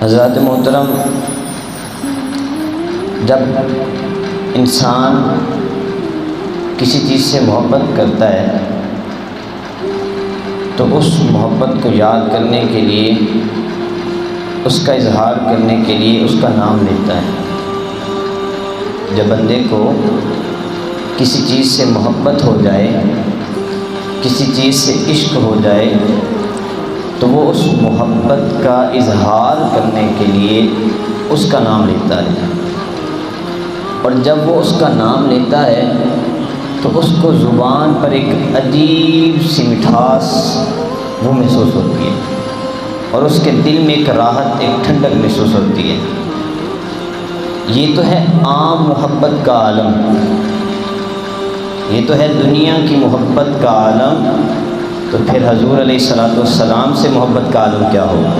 حضرات محترم، جب انسان کسی چیز سے محبت کرتا ہے تو اس محبت کو یاد کرنے کے لیے، اس کا اظہار کرنے کے لیے اس کا نام لیتا ہے۔ جب بندے کو کسی چیز سے محبت ہو جائے، کسی چیز سے عشق ہو جائے تو وہ اس محبت کا اظہار کرنے کے لیے اس کا نام لیتا ہے، اور جب وہ اس کا نام لیتا ہے تو اس کو زبان پر ایک عجیب سی مٹھاس وہ محسوس ہوتی ہے، اور اس کے دل میں ایک راحت، ایک ٹھنڈک محسوس ہوتی ہے۔ یہ تو ہے عام محبت کا عالم، یہ تو ہے دنیا کی محبت کا عالم، تو پھر حضور علیہ السلام سے محبت کا عالم کیا ہوگا؟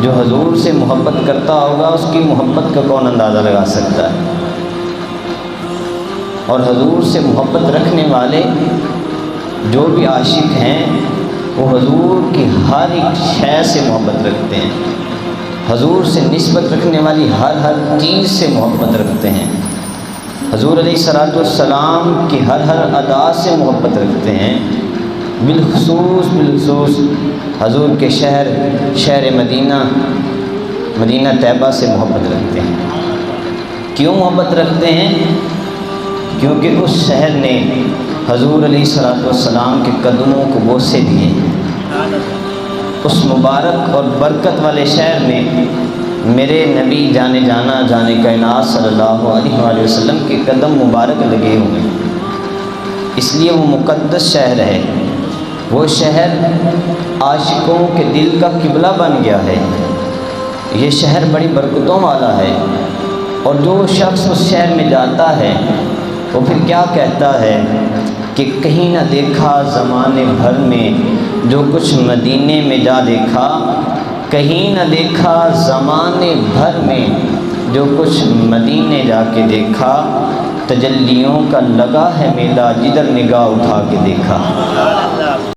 جو حضور سے محبت کرتا ہوگا اس کی محبت کا کون اندازہ لگا سکتا ہے؟ اور حضور سے محبت رکھنے والے جو بھی عاشق ہیں وہ حضور کی ہر ایک شے سے محبت رکھتے ہیں، حضور سے نسبت رکھنے والی ہر چیز سے محبت رکھتے ہیں، حضور علیہ السلام کی ہر ادا سے محبت رکھتے ہیں، بالخصوص حضور کے شہر مدینہ طیبہ سے محبت رکھتے ہیں۔ کیوں محبت رکھتے ہیں؟ کیونکہ اس شہر نے حضور علیہ السلام کے قدموں کو بوسے دیے، اس مبارک اور برکت والے شہر میں میرے نبی جانے کائنات صلی اللہ علیہ وآلہ وسلم کے قدم مبارک لگے ہوئے ہیں، اس لیے وہ مقدس شہر ہے۔ وہ شہر عاشقوں کے دل کا قبلہ بن گیا ہے، یہ شہر بڑی برکتوں والا ہے، اور جو شخص اس شہر میں جاتا ہے وہ پھر کیا کہتا ہے کہ کہیں نہ دیکھا زمانے بھر میں جو کچھ مدینے میں جا دیکھا، کہیں نہ دیکھا زمانے بھر میں جو کچھ مدینے جا کے دیکھا، تجلیوں کا لگا ہے میلہ جدھر نگاہ اٹھا کے دیکھا۔